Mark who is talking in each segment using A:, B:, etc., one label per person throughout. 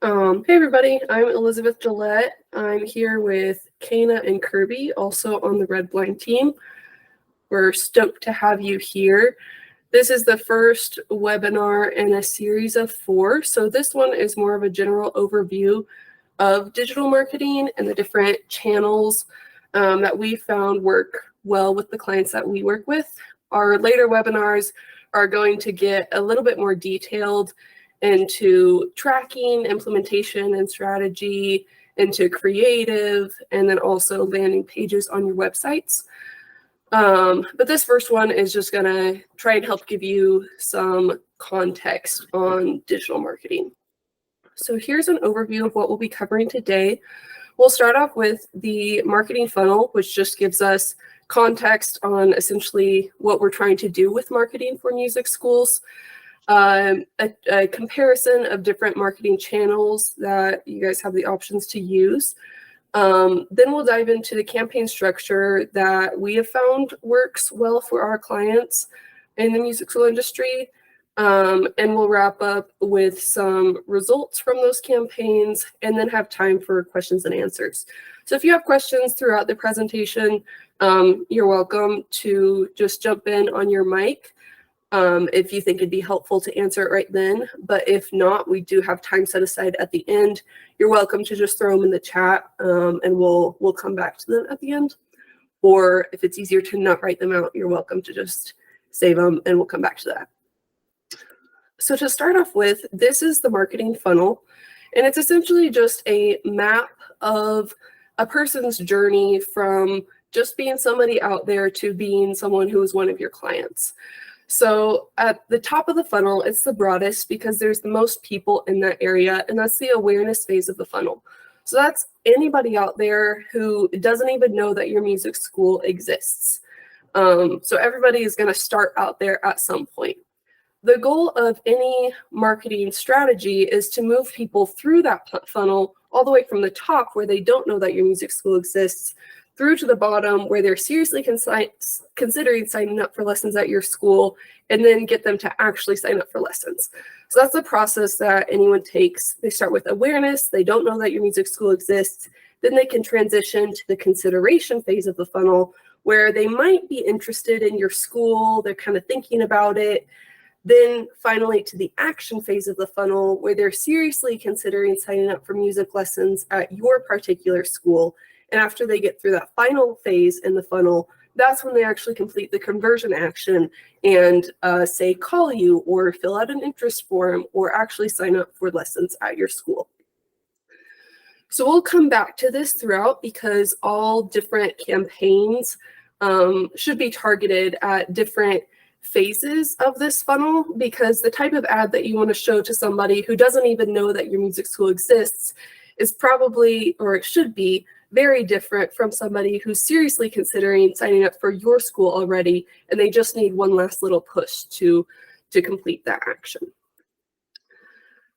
A: Hey everybody, I'm Elizabeth Gillette. I'm here with Kana and Kirby, also on the Red Blind team. We're stoked to have you here. This is the first webinar in a series of 4. So this one is more of a general overview of digital marketing and the different channels that we found work well with the clients that we work with. Our later webinars are going to get a little bit more detailed into tracking, implementation, and strategy, into creative, and then also landing pages on your websites. But this first one is just going to try and help give you some context on digital marketing. So here's an overview of what we'll be covering today. We'll start off with the marketing funnel, which just gives us context on essentially what we're trying to do with marketing for music schools. A comparison of different marketing channels that you guys have the options to use. Then we'll dive into the campaign structure that we have found works well for our clients in the music school industry. And we'll wrap up with some results from those campaigns and then have time for questions and answers. So if you have questions throughout the presentation, you're welcome to just jump in on your mic. If you think it'd be helpful to answer it right then, but if not, we do have time set aside at the end. You're welcome to just throw them in the chat, and we'll come back to them at the end. Or if it's easier to not write them out, you're welcome to just save them, and we'll come back to that. So to start off with, this is the marketing funnel, and it's essentially just a map of a person's journey from just being somebody out there to being someone who is one of your clients. So at the top of the funnel, it's the broadest because there's the most people in that area, and that's the awareness phase of the funnel. So that's anybody out there who doesn't even know that your music school exists. So everybody is going to start out there at some point. The goal of any marketing strategy is to move people through that funnel all the way from the top where they don't know that your music school exists through to the bottom where they're seriously considering signing up for lessons at your school, and then get them to actually sign up for lessons. So that's the process that anyone takes. They start with awareness. They don't know that your music school exists. Then they can transition to the consideration phase of the funnel where they might be interested in your school. They're kind of thinking about it. Then finally to the action phase of the funnel where they're seriously considering signing up for music lessons at your particular school. And after they get through that final phase in the funnel, that's when they actually complete the conversion action and say call you or fill out an interest form or actually sign up for lessons at your school. So we'll come back to this throughout because all different campaigns should be targeted at different phases of this funnel, because the type of ad that you want to show to somebody who doesn't even know that your music school exists is probably, or it should be, very different from somebody who's seriously considering signing up for your school already, and they just need one last little push to complete that action.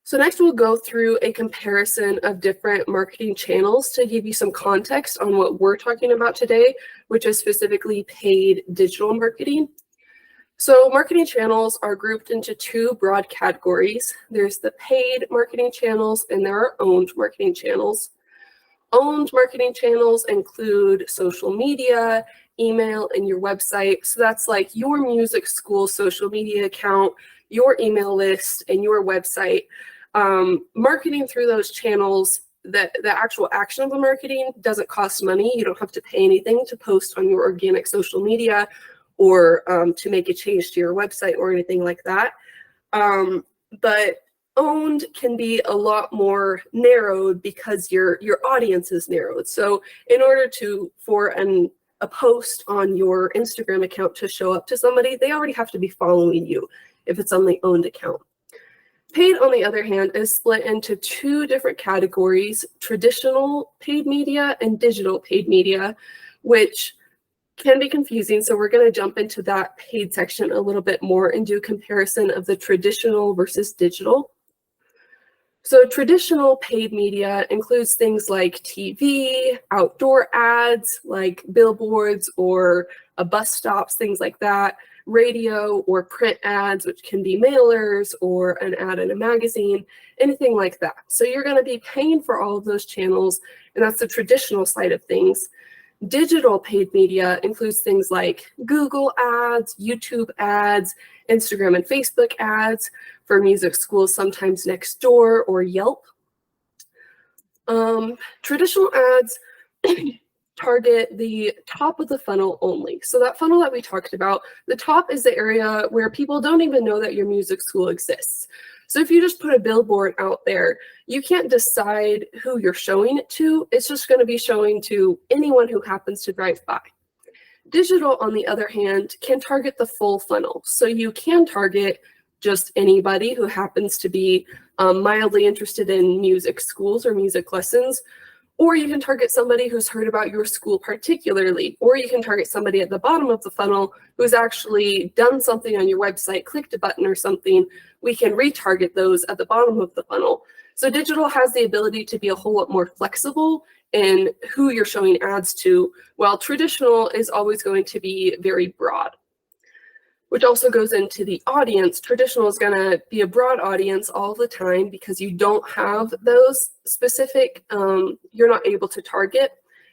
A: So next we'll go through a comparison of different marketing channels to give you some context on what we're talking about today, which is specifically paid digital marketing. So marketing channels are grouped into 2 broad categories. There's the paid marketing channels and there are owned marketing channels. Owned marketing channels include social media, email, and your website. So that's like your music school social media account, your email list, and your website. Marketing through those channels, the actual action of the marketing doesn't cost money. You don't have to pay anything to post on your organic social media or to make a change to your website or anything like that. But owned can be a lot more narrowed because your audience is narrowed. So in order for a post on your Instagram account to show up to somebody, they already have to be following you if it's on the owned account. Paid, on the other hand, is split into 2 different categories: traditional paid media and digital paid media, which can be confusing. So we're going to jump into that paid section a little bit more and do a comparison of the traditional versus digital. So traditional paid media includes things like TV, outdoor ads like billboards or bus stops, things like that. radio or print ads, which can be mailers or an ad in a magazine, anything like that. So you're going to be paying for all of those channels, and that's the traditional side of things. Digital paid media includes things like Google ads, YouTube ads, Instagram and Facebook ads, for music schools, sometimes Nextdoor or Yelp. Traditional ads target the top of the funnel only. So that funnel that we talked about, the top is the area where people don't even know that your music school exists. So if you just put a billboard out there, you can't decide who you're showing it to. It's just going to be showing to anyone who happens to drive by. Digital, on the other hand, can target the full funnel. So you can target just anybody who happens to be mildly interested in music schools or music lessons, or you can target somebody who's heard about your school particularly, or you can target somebody at the bottom of the funnel who's actually done something on your website, clicked a button or something. We can retarget those at the bottom of the funnel. So digital has the ability to be a whole lot more flexible in who you're showing ads to, while traditional is always going to be very broad. Which also goes into the audience. Traditional is going to be a broad audience all the time because you don't have those specific, you're not able to target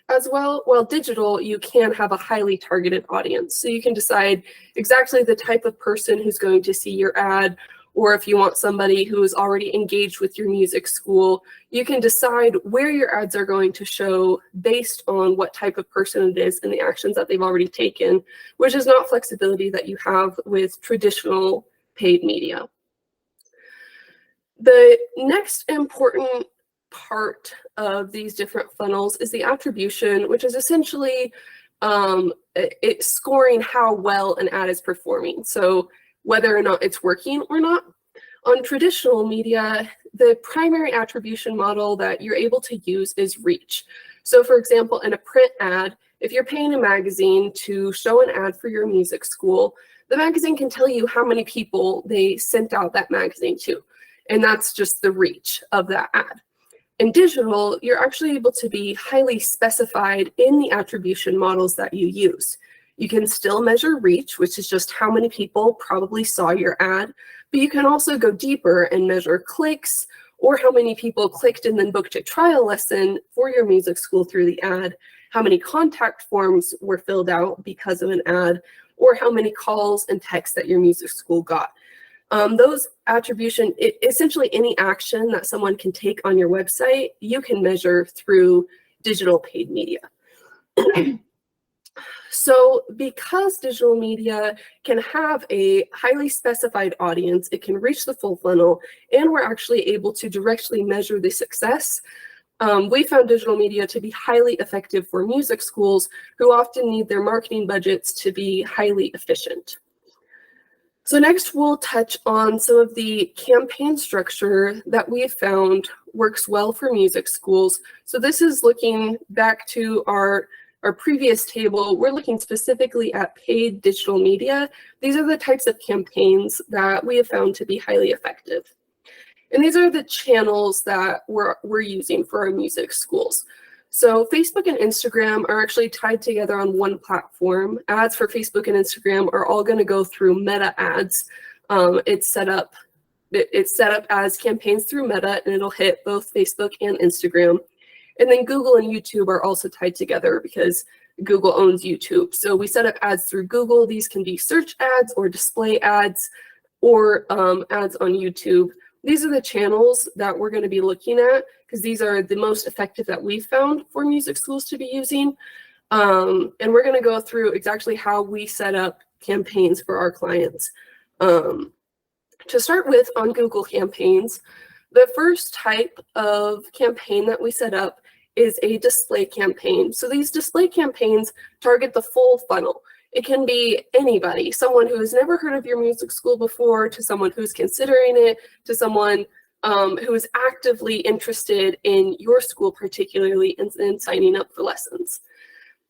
A: as well. While digital, you can have a highly targeted audience. So you can decide exactly the type of person who's going to see your ad, or if you want somebody who is already engaged with your music school, you can decide where your ads are going to show based on what type of person it is and the actions that they've already taken, which is not flexibility that you have with traditional paid media. The next important part of these different funnels is the attribution, which is essentially it's scoring how well an ad is performing. So whether or not it's working or not. On traditional media, the primary attribution model that you're able to use is reach. So for example, in a print ad, if you're paying a magazine to show an ad for your music school, the magazine can tell you how many people they sent out that magazine to. And that's just the reach of that ad. In digital, you're actually able to be highly specified in the attribution models that you use. You can still measure reach, which is just how many people probably saw your ad, but you can also go deeper and measure clicks, or how many people clicked and then booked a trial lesson for your music school through the ad, how many contact forms were filled out because of an ad, or how many calls and texts that your music school got. Those attribution, essentially any action that someone can take on your website, you can measure through digital paid media. So because digital media can have a highly specified audience, it can reach the full funnel, and we're actually able to directly measure the success, we found digital media to be highly effective for music schools who often need their marketing budgets to be highly efficient. So next we'll touch on some of the campaign structure that we have found works well for music schools. So this is looking back to our previous table. We're looking specifically at paid digital media. These are the types of campaigns that we have found to be highly effective. And these are the channels that we're using for our music schools. So Facebook and Instagram are actually tied together on one platform. Ads for Facebook and Instagram are all going to go through Meta ads. It's set up as campaigns through Meta, and it'll hit both Facebook and Instagram. And then Google and YouTube are also tied together because Google owns YouTube. So we set up ads through Google. These can be search ads or display ads or ads on YouTube. These are the channels that we're going to be looking at because these are the most effective that we've found for music schools to be using. And we're going to go through exactly how we set up campaigns for our clients. To start with, on Google campaigns, the first type of campaign that we set up is a display campaign. So these display campaigns target the full funnel. It can be anybody, someone who has never heard of your music school before, to someone who's considering it, to someone who is actively interested in your school particularly and signing up for lessons.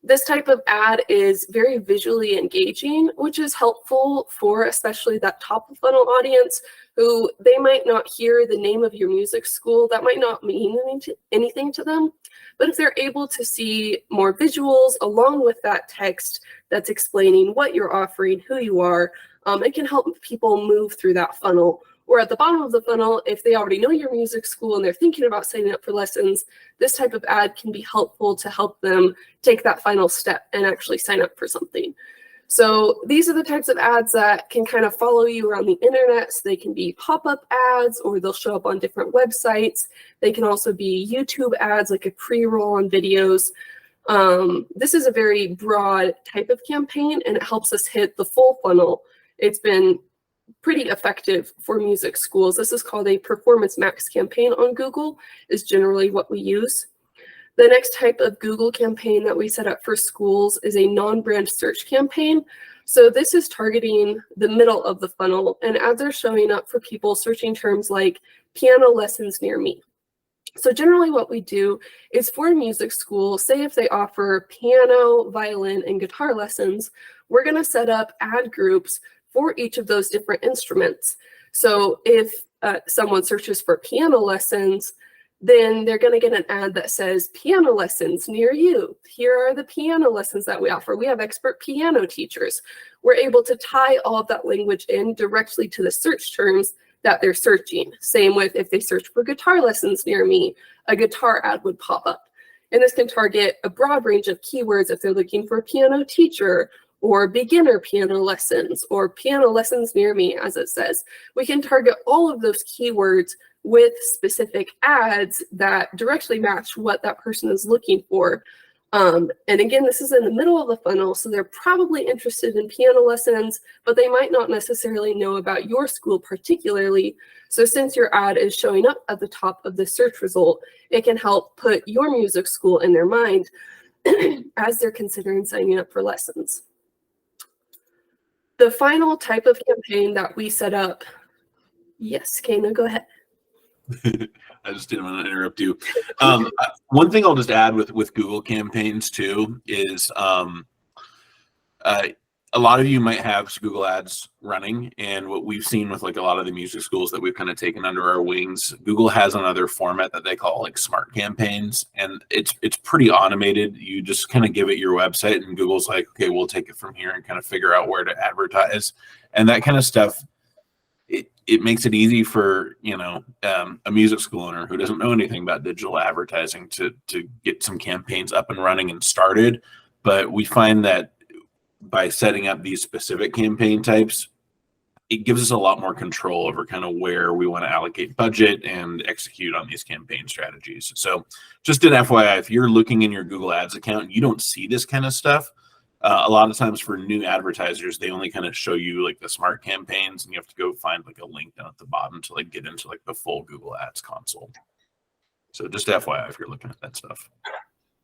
A: This type of ad is very visually engaging, which is helpful for especially that top of funnel audience who they might not hear the name of your music school. That might not mean anything to them. But if they're able to see more visuals along with that text, that's explaining what you're offering, who you are. It can help people move through that funnel. Or at the bottom of the funnel, if they already know your music school and they're thinking about signing up for lessons, this type of ad can be helpful to help them take that final step and actually sign up for something. So these are the types of ads that can kind of follow you around the internet. So they can be pop-up ads, or they'll show up on different websites. They can also be YouTube ads, like a pre-roll on videos. This is a very broad type of campaign, and it helps us hit the full funnel. It's been pretty effective for music schools. This is called a performance max campaign on Google, is generally what we use. The next type of Google campaign that we set up for schools is a non-brand search campaign. So this is targeting the middle of the funnel, and ads are showing up for people searching terms like piano lessons near me. So generally what we do is for a music school, say if they offer piano, violin, and guitar lessons, we're going to set up ad groups for each of those different instruments. So if someone searches for piano lessons, then they're going to get an ad that says piano lessons near you. Here are the piano lessons that we offer. We have expert piano teachers. We're able to tie all of that language in directly to the search terms that they're searching. Same with if they search for guitar lessons near me, a guitar ad would pop up. And this can target a broad range of keywords if they're looking for a piano teacher, or beginner piano lessons, or piano lessons near me, as it says. We can target all of those keywords with specific ads that directly match what that person is looking for. And again, this is in the middle of the funnel, so they're probably interested in piano lessons, but they might not necessarily know about your school particularly. So since your ad is showing up at the top of the search result, it can help put your music school in their mind as they're considering signing up for lessons. The final type of campaign that we set up, yes, Kana, go ahead.
B: I just didn't want to interrupt you. One thing I'll just add with Google campaigns too is a lot of you might have Google ads running, and what we've seen with like a lot of the music schools that we've kind of taken under our wings, Google has another format that they call like smart campaigns, and it's pretty automated. You just kind of give it your website, and Google's like, okay, we'll take it from here and kind of figure out where to advertise, and that kind of stuff. It makes it easy for a music school owner who doesn't know anything about digital advertising to get some campaigns up and running and started. But we find that by setting up these specific campaign types, it gives us a lot more control over kind of where we want to allocate budget and execute on these campaign strategies. So just an FYI, if you're looking in your Google Ads account and you don't see this kind of stuff, a lot of times for new advertisers, they only kind of show you like the smart campaigns, and you have to go find like a link down at the bottom to like get into like the full Google Ads console. So just FYI if you're looking at that stuff.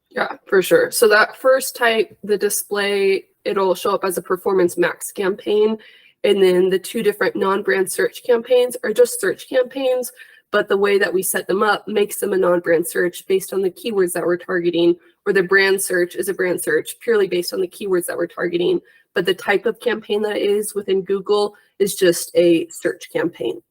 A: Yeah, for sure. So that first type, the display, it'll show up as a performance max campaign. And then the two different non-brand search campaigns are just search campaigns, but the way that we set them up makes them a non-brand search based on the keywords that we're targeting, or the brand search is a brand search purely based on the keywords that we're targeting. But the type of campaign that it is within Google is just a search campaign.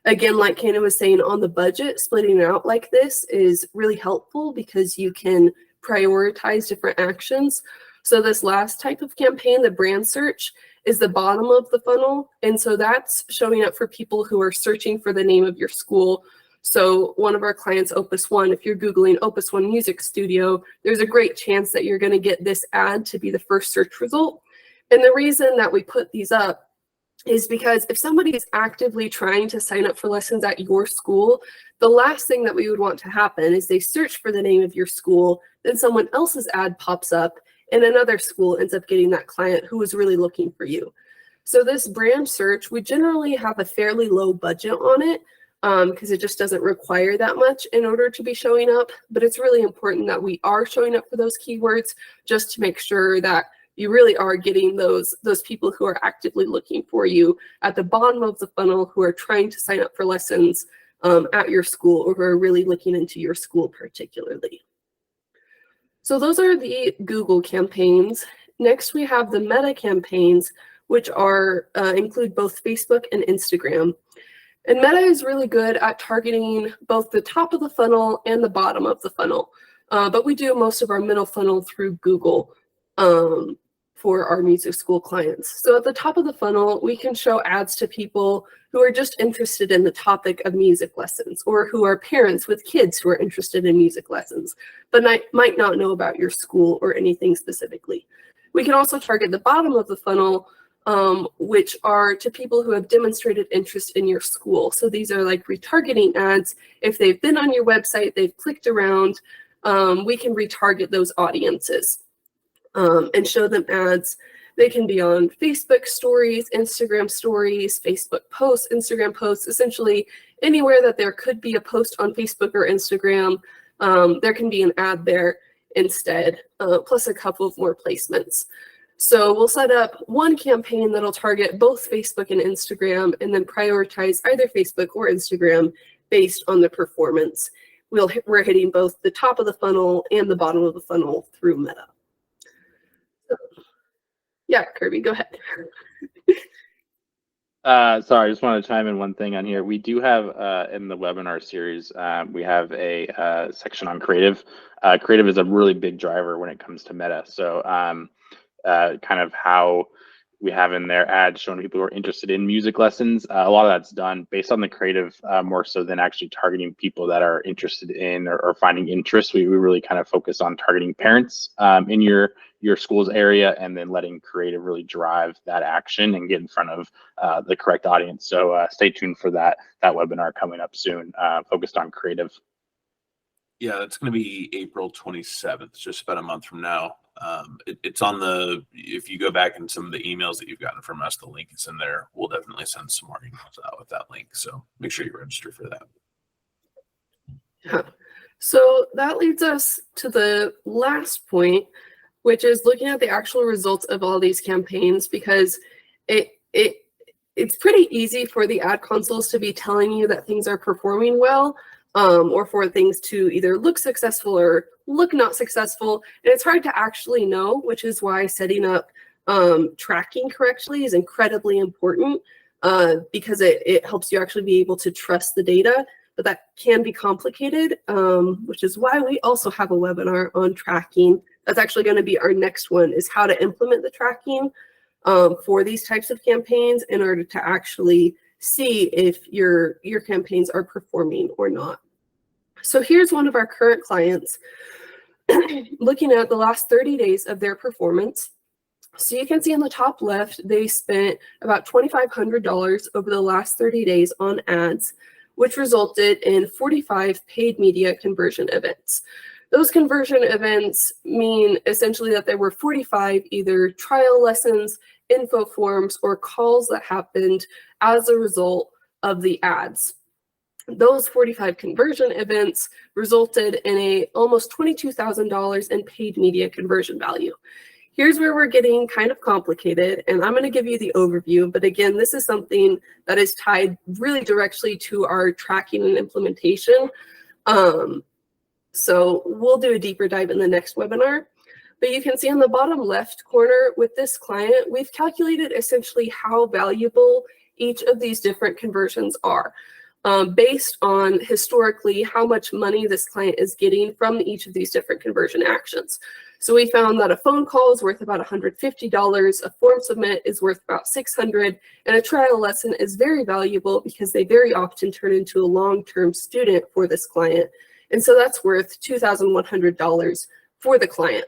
A: Again, like Kana was saying, on the budget, splitting it out like this is really helpful because you can prioritize different actions. So this last type of campaign, the brand search, is the bottom of the funnel. And so that's showing up for people who are searching for the name of your school. So one of our clients, Opus One, if you're Googling Opus One Music Studio, there's a great chance that you're going to get this ad to be the first search result. And the reason that we put these up is because if somebody is actively trying to sign up for lessons at your school, the last thing that we would want to happen is they search for the name of your school, then someone else's ad pops up, and another school ends up getting that client who was really looking for you. So this brand search, we generally have a fairly low budget on it because it just doesn't require that much in order to be showing up. But it's really important that we are showing up for those keywords just to make sure that you really are getting those people who are actively looking for you at the bottom of the funnel, who are trying to sign up for lessons at your school, or who are really looking into your school particularly. So those are the Google campaigns. Next, we have the Meta campaigns, which are include both Facebook and Instagram. And Meta is really good at targeting both the top of the funnel and the bottom of the funnel. But we do most of our middle funnel through Google. for our music school clients. So at the top of the funnel, we can show ads to people who are just interested in the topic of music lessons, or who are parents with kids who are interested in music lessons, but might not know about your school or anything specifically. We can also target the bottom of the funnel, which are to people who have demonstrated interest in your school. So these are like retargeting ads. If they've been on your website, they've clicked around, we can retarget those audiences and show them ads. They can be on Facebook stories, Instagram stories, Facebook posts, Instagram posts, essentially anywhere that there could be a post on Facebook or Instagram, there can be an ad there instead, plus a couple of more placements. So we'll set up one campaign that'll target both Facebook and Instagram, and then prioritize either Facebook or Instagram based on the performance. We're hitting both the top of the funnel and the bottom of the funnel through Meta. So, yeah, Kirby, go ahead.
C: Sorry, I just want to chime in one thing on here. We do have in the webinar series, we have a section on creative. Creative is a really big driver when it comes to Meta. So kind of how we have in there ads showing people who are interested in music lessons. A lot of that's done based on the creative more so than actually targeting people that are interested in or finding interest. We really kind of focus on targeting parents in your school's area, and then letting creative really drive that action and get in front of the correct audience. So stay tuned for that webinar coming up soon, focused on creative.
B: Yeah, that's going to be April 27th, just about a month from now. It's on if you go back in some of the emails that you've gotten from us, the link is in there. We'll definitely send some more emails out with that link. So make sure you register for that.
A: Yeah. So that leads us to the last point, which is looking at the actual results of all these campaigns, because it's pretty easy for the ad consoles to be telling you that things are performing well, or for things to either look successful or look not successful. And it's hard to actually know, which is why setting up tracking correctly is incredibly important, because it helps you actually be able to trust the data. But that can be complicated, which is why we also have a webinar on tracking. That's actually going to be our next one, is how to implement the tracking for these types of campaigns in order to actually see if your campaigns are performing or not. So here's one of our current clients looking at the last 30 days of their performance. So you can see on the top left, they spent about $2,500 over the last 30 days on ads, which resulted in 45 paid media conversion events. Those conversion events mean essentially that there were 45 either trial lessons, info forms, or calls that happened as a result of the ads. Those 45 conversion events resulted in almost $22,000 in paid media conversion value. Here's where we're getting kind of complicated, and I'm going to give you the overview. But again, this is something that is tied really directly to our tracking and implementation. So we'll do a deeper dive in the next webinar. But you can see on the bottom left corner with this client, we've calculated essentially how valuable each of these different conversions are, based on historically how much money this client is getting from each of these different conversion actions. So we found that a phone call is worth about $150, a form submit is worth about $600, and a trial lesson is very valuable because they very often turn into a long-term student for this client. And so that's worth $2,100 for the client.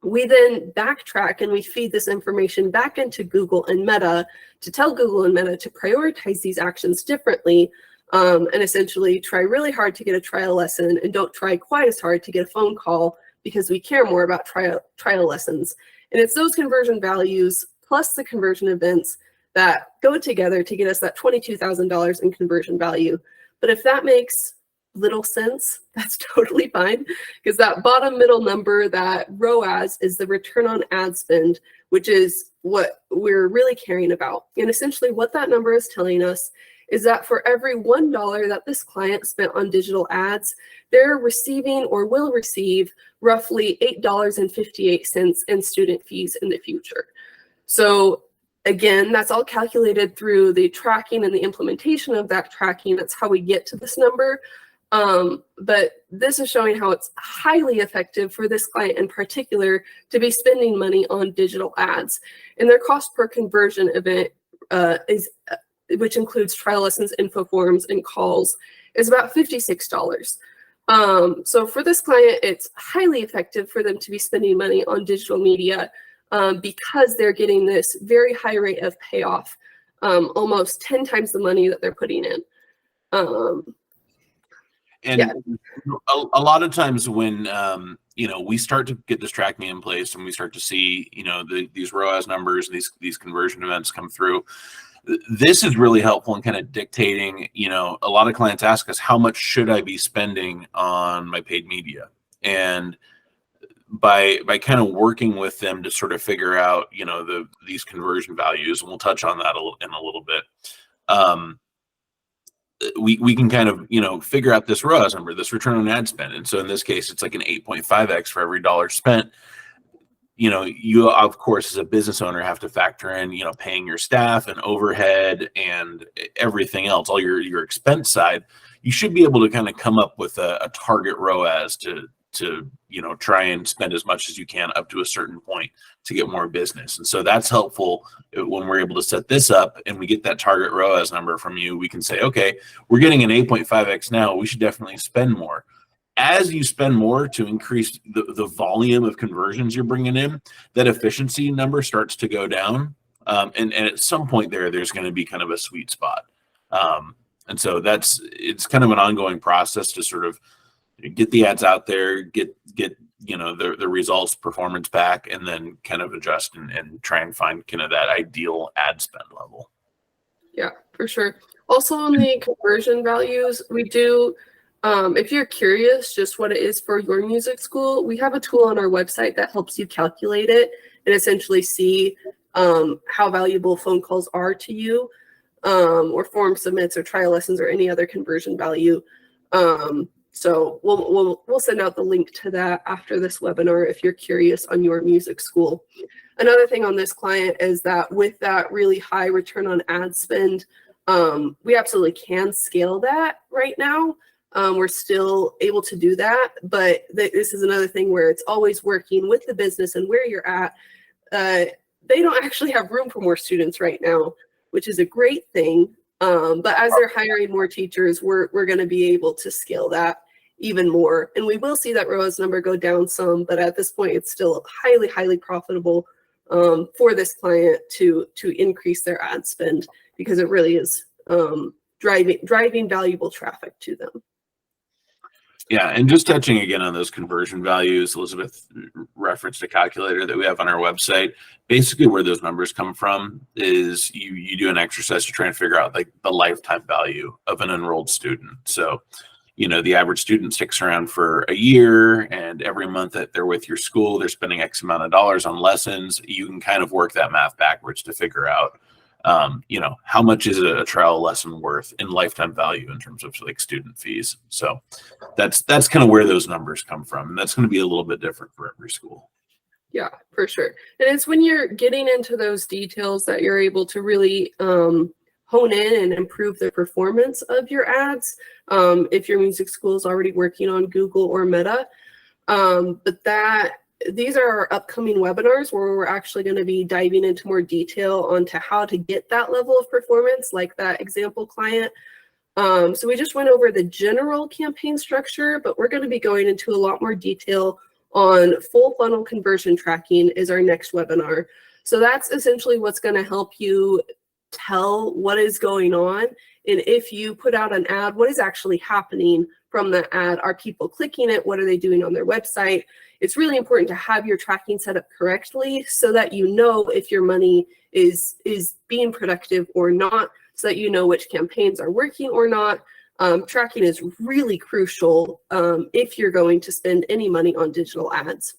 A: We then backtrack and we feed this information back into Google and Meta to tell Google and Meta to prioritize these actions differently, and essentially try really hard to get a trial lesson and don't try quite as hard to get a phone call, because we care more about trial lessons. And it's those conversion values plus the conversion events that go together to get us that $22,000 in conversion value. But if that makes little sense, that's totally fine, because that bottom middle number, that ROAS, is the return on ad spend, which is what we're really caring about. And essentially what that number is telling us is that for every $1 that this client spent on digital ads, they're receiving or will receive roughly $8.58 in student fees in the future. So again, that's all calculated through the tracking and the implementation of that tracking. That's how we get to this number. But this is showing how it's highly effective for this client in particular to be spending money on digital ads. And their cost per conversion event which includes trial lessons, info forms, and calls, is about $56. So for this client, it's highly effective for them to be spending money on digital media because they're getting this very high rate of payoff, almost 10 times the money that they're putting in.
B: A lot of times when we start to get this tracking in place and we start to see these ROAS numbers and these conversion events come through, this is really helpful in kind of dictating. A lot of clients ask us, how much should I be spending on my paid media? And by kind of working with them to sort of figure out these conversion values, and we'll touch on that in a little bit, we can kind of figure out this ROAS number, this return on ad spend. And so in this case, it's like an 8.5x for every dollar spent. You of course as a business owner have to factor in paying your staff and overhead and everything else, all your expense side. You should be able to kind of come up with a target ROAS to try and spend as much as you can up to a certain point to get more business. And so that's helpful when we're able to set this up and we get that target ROAS number from you. We can say, okay, we're getting an 8.5x now, we should definitely spend more. As you spend more to increase the volume of conversions you're bringing in, that efficiency number starts to go down. And at some point there's going to be kind of a sweet spot. And so it's kind of an ongoing process to sort of get the ads out there, get the results, performance back, and then kind of adjust and try and find kind of that ideal ad spend level.
A: Yeah, for sure. Also on the conversion values, we do, if you're curious just what it is for your music school, we have a tool on our website that helps you calculate it and essentially see how valuable phone calls are to you, or form submits or trial lessons or any other conversion value. So we'll send out the link to that after this webinar if you're curious on your music school. Another thing on this client is that with that really high return on ad spend, we absolutely can scale that right now. We're still able to do that, but this is another thing where it's always working with the business and where you're at. They don't actually have room for more students right now, which is a great thing. But as they're hiring more teachers, we're going to be able to scale that even more. And we will see that ROAS number go down some, but at this point, it's still highly, highly profitable for this client to increase their ad spend because it really is driving valuable traffic to them.
B: Yeah, and just touching again on those conversion values, Elizabeth referenced a calculator that we have on our website. Basically, where those numbers come from is you do an exercise to try and figure out like the lifetime value of an enrolled student. So, the average student sticks around for a year, and every month that they're with your school, they're spending X amount of dollars on lessons. You can kind of work that math backwards to figure out how much is a trial lesson worth in lifetime value in terms of like student fees. So that's kind of where those numbers come from. And that's going to be a little bit different for every school.
A: Yeah, for sure. And it's when you're getting into those details that you're able to really hone in and improve the performance of your ads. If your music school is already working on Google or Meta, but these are our upcoming webinars where we're actually going to be diving into more detail onto how to get that level of performance, like that example client. So we just went over the general campaign structure, but we're going to be going into a lot more detail on full funnel conversion tracking is our next webinar. So that's essentially what's going to help you tell what is going on. And if you put out an ad, what is actually happening from the ad? Are people clicking it? What are they doing on their website? It's really important to have your tracking set up correctly so that you know if your money is being productive or not, so that you know which campaigns are working or not. Tracking is really crucial if you're going to spend any money on digital ads.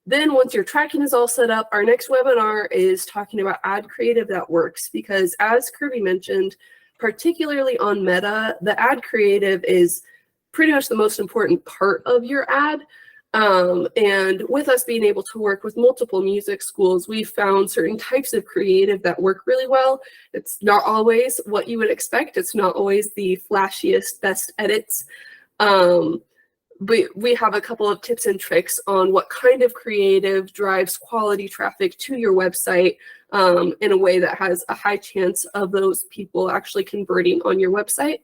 A: Then once your tracking is all set up, our next webinar is talking about ad creative that works, because as Kirby mentioned, particularly on Meta, the ad creative is pretty much the most important part of your ad. And with us being able to work with multiple music schools, we've found certain types of creative that work really well. It's not always what you would expect. It's not always the flashiest, best edits. We have a couple of tips and tricks on what kind of creative drives quality traffic to your website in a way that has a high chance of those people actually converting on your website.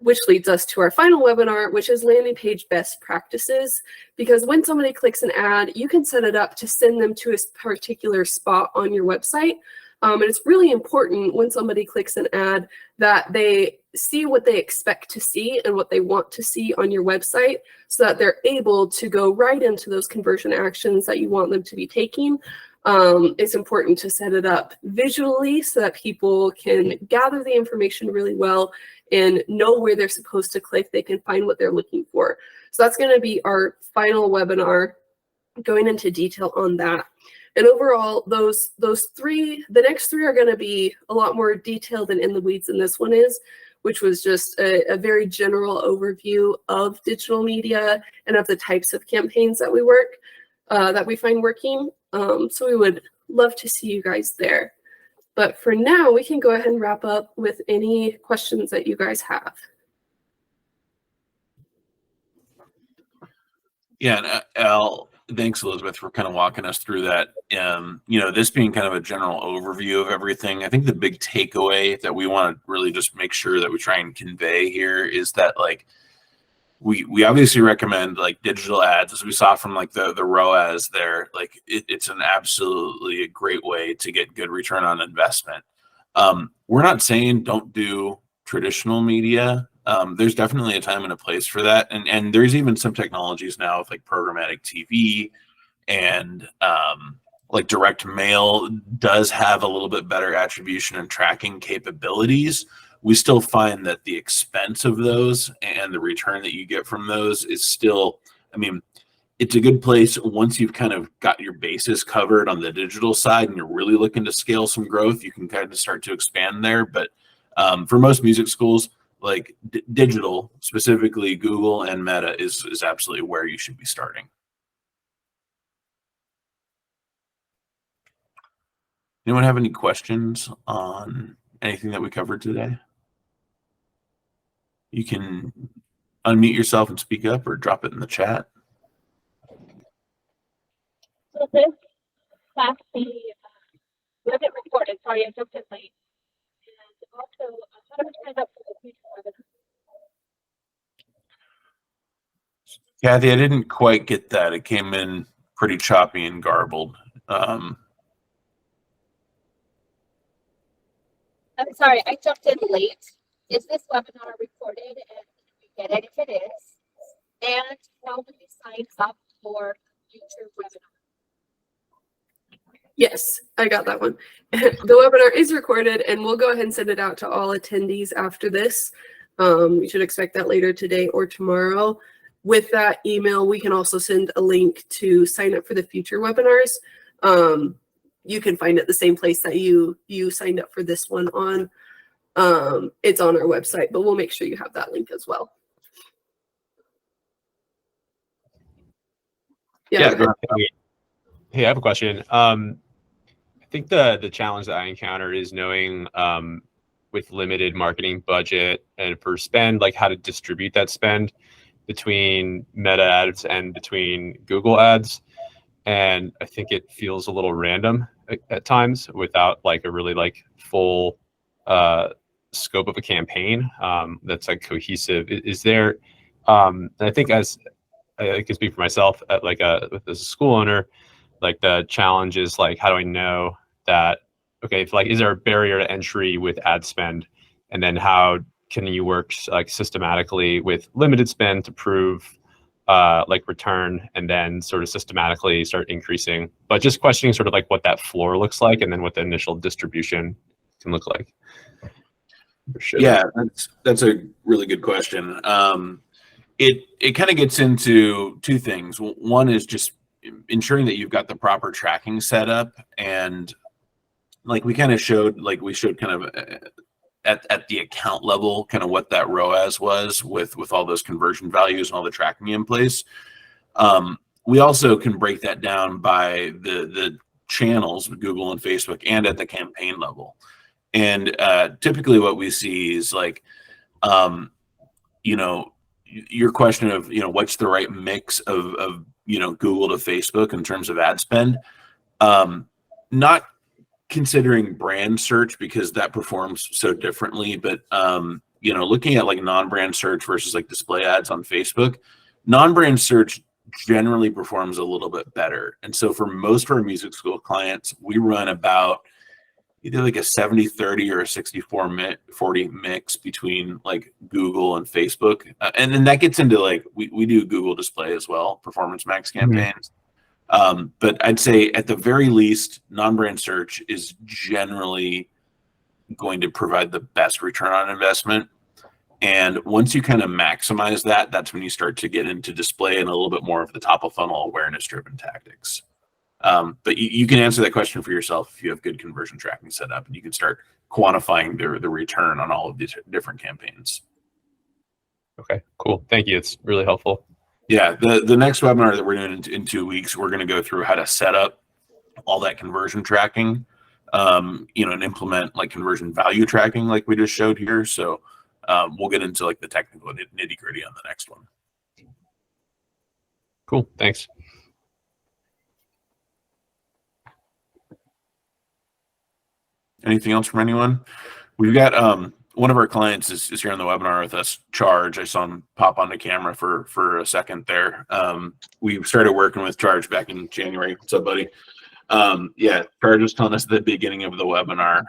A: Which leads us to our final webinar, which is landing page best practices. Because when somebody clicks an ad, you can set it up to send them to a particular spot on your website. And it's really important when somebody clicks an ad that they see what they expect to see and what they want to see on your website so that they're able to go right into those conversion actions that you want them to be taking. It's important to set it up visually so that people can gather the information really well and know where they're supposed to click. They can find what they're looking for. So that's going to be our final webinar, going into detail on that. And overall, those three, the next three are going to be a lot more detailed and in the weeds than this one is, which was just a very general overview of digital media and of the types of campaigns that we find working. So we would love to see you guys there. But for now, we can go ahead and wrap up with any questions that you guys have.
B: Yeah, and Al, thanks, Elizabeth, for kind of walking us through that. This being kind of a general overview of everything, I think the big takeaway that we want to really just make sure that we try and convey here is that, like, we obviously recommend like digital ads, as we saw from like the ROAS there. Like it's an absolutely a great way to get good return on investment. We're not saying don't do traditional media. There's definitely a time and a place for that, and there's even some technologies now with like programmatic TV and like direct mail does have a little bit better attribution and tracking capabilities. We still find that the expense of those and the return that you get from those is still, I mean, it's a good place once you've kind of got your bases covered on the digital side and you're really looking to scale some growth, you can kind of start to expand there. But for most music schools, like digital, specifically Google and Meta is absolutely where you should be starting. Anyone have any questions on anything that we covered today? You can unmute yourself and speak up or drop it in the chat.
D: So this class B wasn't recorded. Sorry, I jumped in late. And also, how do we sign up for the future webinar?
B: Kathy, I didn't quite get that. It came in pretty choppy and garbled.
D: I'm sorry, I jumped in late. Is this webinar recorded and can we get it if it is? And how do we sign up for future webinar?
A: Yes, I got that one. The webinar is recorded and we'll go ahead and send it out to all attendees after this. You should expect that later today or tomorrow. With that email, we can also send a link to sign up for the future webinars. You can find it the same place that you signed up for this one on. It's on our website, but we'll make sure you have that link as well. Yeah.
B: Go ahead.
E: Hey, I have a question. I think the challenge that I encounter is knowing with limited marketing budget and for spend, like how to distribute that spend between Meta ads and between Google ads. And I think it feels a little random at times without like a really like full scope of a campaign that's like cohesive. Is there, and I think as I can speak for myself at like with as a school owner, like the challenge is like, how do I know that, okay, if like, is there a barrier to entry with ad spend? And then how can you work like systematically with limited spend to prove like return and then sort of systematically start increasing, but just questioning sort of like what that floor looks like and then what the initial distribution can look like.
B: Yeah, that's a really good question. It kind of gets into two things. One is just ensuring that you've got the proper tracking set up, and like we kind of showed, like we showed kind of at the account level, kind of what that ROAS was with all those conversion values and all the tracking in place. We also can break that down by the channels, Google and Facebook, and at the campaign level. And typically what we see is like, you know, your question of, what's the right mix of Google to Facebook in terms of ad spend, not considering brand search because that performs so differently, but looking at like non-brand search versus like display ads on Facebook, non-brand search generally performs a little bit better. And so for most of our music school clients, we run about either like a 70-30 or a 64-40 mix between like Google and Facebook. And then that gets into like, we do Google display as well, Performance Max campaigns. But I'd say at the very least, non-brand search is generally going to provide the best return on investment. And once you kind of maximize that, that's when you start to get into display and a little bit more of the top of funnel awareness driven tactics. But you can answer that question for yourself if you have good conversion tracking set up, and you can start quantifying the return on all of these different campaigns.
E: Okay, cool. Thank you. It's really helpful.
B: Yeah, the next webinar that we're doing in 2 weeks, we're going to go through how to set up all that conversion tracking, and implement like conversion value tracking like we just showed here. So we'll get into like the technical nitty gritty on the next one.
E: Cool. Thanks.
B: Anything else from anyone? We've got one of our clients is here on the webinar with us, Charge. I saw him pop onto camera for a second there. We started working with Charge back in January. What's up, buddy? Charge was telling us at the beginning of the webinar,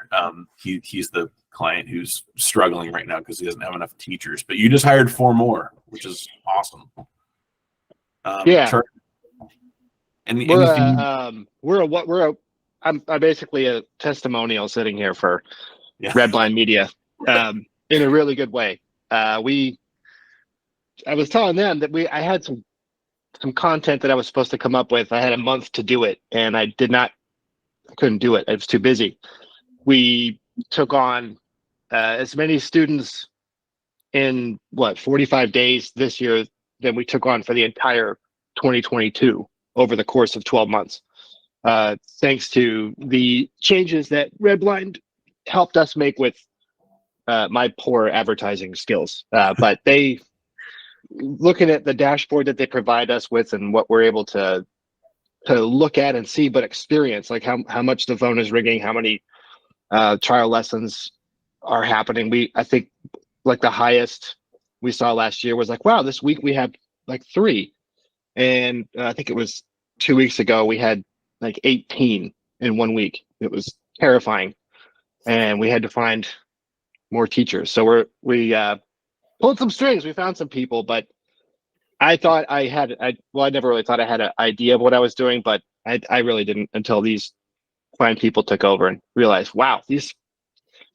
B: he's the client who's struggling right now because he doesn't have enough teachers. But you just hired 4 more, which is awesome. Charge,
F: I'm basically a testimonial sitting here for Redblind Media, in a really good way. I was telling them that I had some content that I was supposed to come up with. I had a month to do it, and I couldn't do it. I was too busy. We took on as many students in 45 days this year than we took on for the entire 2022 over the course of 12 months. Thanks to the changes that Redblind helped us make with my poor advertising skills. But looking at the dashboard that they provide us with and what we're able to look at and see, but experience, like how much the phone is ringing, how many trial lessons are happening. I think like the highest we saw last year was like, wow, this week we had like 3. And I think it was 2 weeks ago, we had like 18 in 1 week. It was terrifying. And we had to find more teachers. So we pulled some strings. We found some people, but I thought I never really thought I had an idea of what I was doing, but I really didn't until these fine people took over and realized, wow, as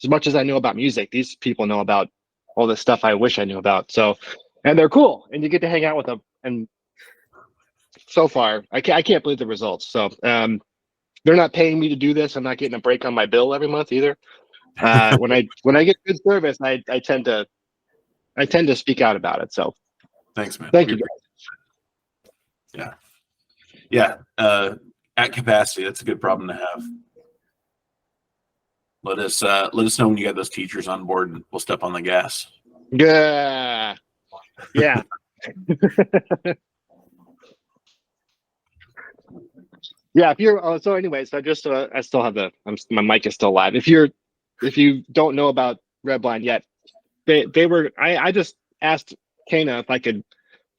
F: much as I know about music, these people know about all the stuff I wish I knew about. So, and they're cool, and you get to hang out with them. And so far, I can't believe the results. So they're not paying me to do this. I'm not getting a break on my bill every month either. When I get good service, I tend to speak out about it. So
B: thanks, man.
F: Thank you.
B: Yeah. At capacity, that's a good problem to have. Let us know when you got those teachers on board, and we'll step on the gas.
F: Yeah. Yeah, if you're so anyways, I still have my mic is still live. If you don't know about Redblind yet, I just asked Kana if I could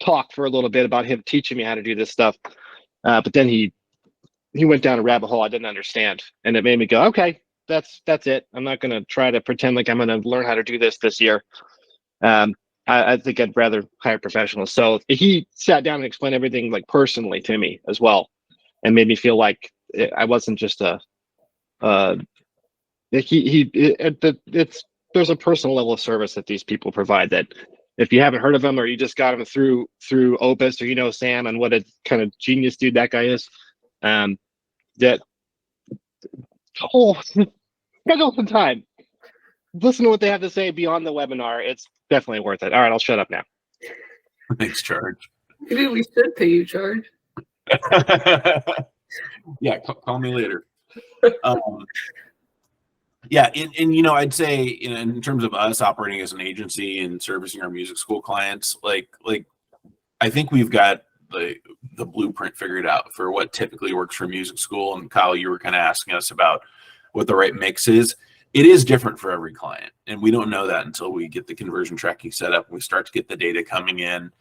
F: talk for a little bit about him teaching me how to do this stuff. But then he went down a rabbit hole I didn't understand, and it made me go, okay, that's it. I'm not gonna try to pretend like I'm gonna learn how to do this year. I think I'd rather hire professionals. So he sat down and explained everything like personally to me as well, and made me feel like I wasn't just there's a personal level of service that these people provide that if you haven't heard of them or you just got them through Opus, or Sam and what a kind of genius dude that guy is, that schedule some time, listen to what they have to say beyond the webinar. It's definitely worth it. All right, I'll shut up now.
B: Thanks, Charge.
A: Maybe we should pay you, Charge.
B: Yeah, call me later. Yeah, and I'd say in terms of us operating as an agency and servicing our music school clients, like I think we've got the blueprint figured out for what typically works for music school. And Kyle, you were kind of asking us about what the right mix is. It is different for every client, and we don't know that until we get the conversion tracking set up and we start to get the data coming in.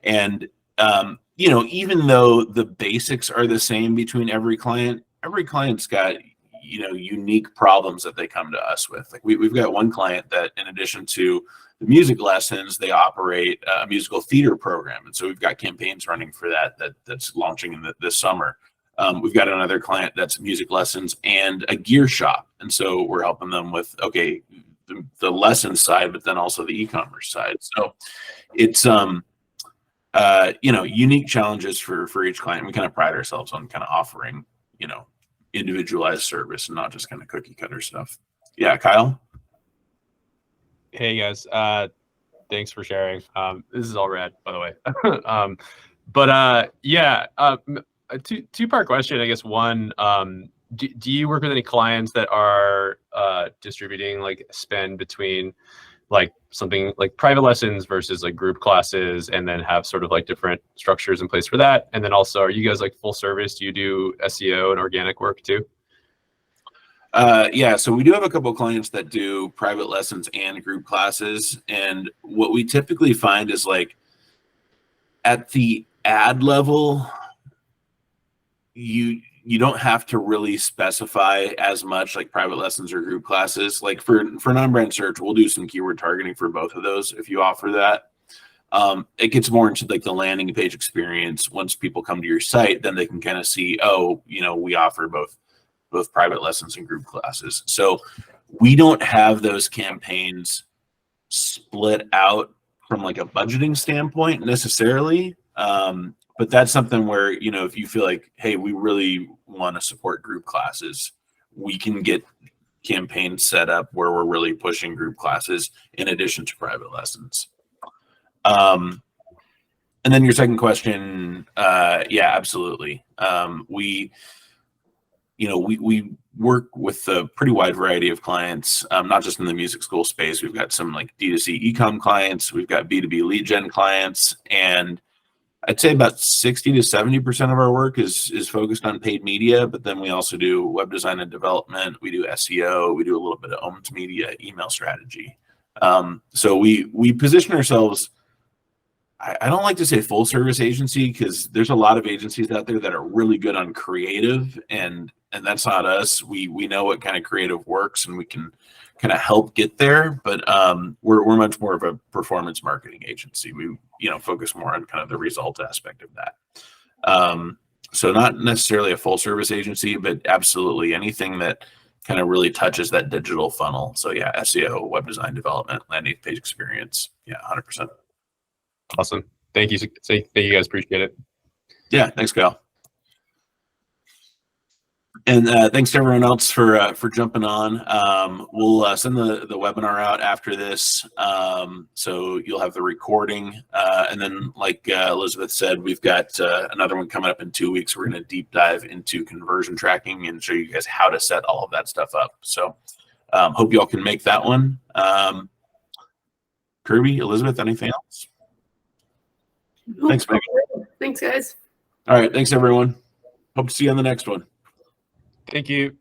B: And even though the basics are the same between every client's got unique problems that they come to us with. Like we've got one client that, in addition to the music lessons, they operate a musical theater program, and so we've got campaigns running for that's launching in this summer. We've got another client that's music lessons and a gear shop, and so we're helping them with the lesson side, but then also the e-commerce side. So it's unique challenges for each client. We kind of pride ourselves on kind of offering individualized service and not just kind of cookie cutter stuff. Yeah, Kyle.
E: Hey guys, thanks for sharing. This is all rad, by the way. A two-part question, I guess. One, do you work with any clients that are distributing like spend between like something like private lessons versus like group classes, and then have sort of like different structures in place for that? And then also, are you guys like full service? Do you do SEO and organic work too?
B: Yeah, so we do have a couple of clients that do private lessons and group classes. And what we typically find is like at the ad level, you don't have to really specify as much like private lessons or group classes. Like for non-brand search, we'll do some keyword targeting for both of those if you offer that. It gets more into like the landing page experience. Once people come to your site, then they can kind of see, we offer both private lessons and group classes. So we don't have those campaigns split out from like a budgeting standpoint necessarily. But that's something where, if you feel like, hey, we really want to support group classes, we can get campaigns set up where we're really pushing group classes in addition to private lessons. And then your second question, yeah, absolutely. We work with a pretty wide variety of clients, not just in the music school space. We've got some like D2C e-com clients, we've got B2B lead gen clients, and I'd say about 60 to 70% of our work is focused on paid media, but then we also do web design and development. We do SEO. We do a little bit of owned media, email strategy. So we position ourselves. I don't like to say full service agency because there's a lot of agencies out there that are really good on creative, and that's not us. We know what kind of creative works, and we can kind of help get there. But we're much more of a performance marketing agency. We focus more on kind of the result aspect of that. So not necessarily a full service agency, but absolutely anything that kind of really touches that digital funnel. So yeah, SEO, web design development, landing page experience. Yeah, 100%.
E: Awesome. Thank you. Thank you guys. Appreciate it.
B: Yeah. Thanks, Kyle. And thanks to everyone else for jumping on. We'll send the webinar out after this, so you'll have the recording. And then, like Elizabeth said, we've got another one coming up in 2 weeks. We're going to deep dive into conversion tracking and show you guys how to set all of that stuff up. So hope you all can make that one. Kirby, Elizabeth, anything else? Thanks, Megan.
A: Thanks, guys.
B: All right. Thanks, everyone. Hope to see you on the next one.
E: Thank you.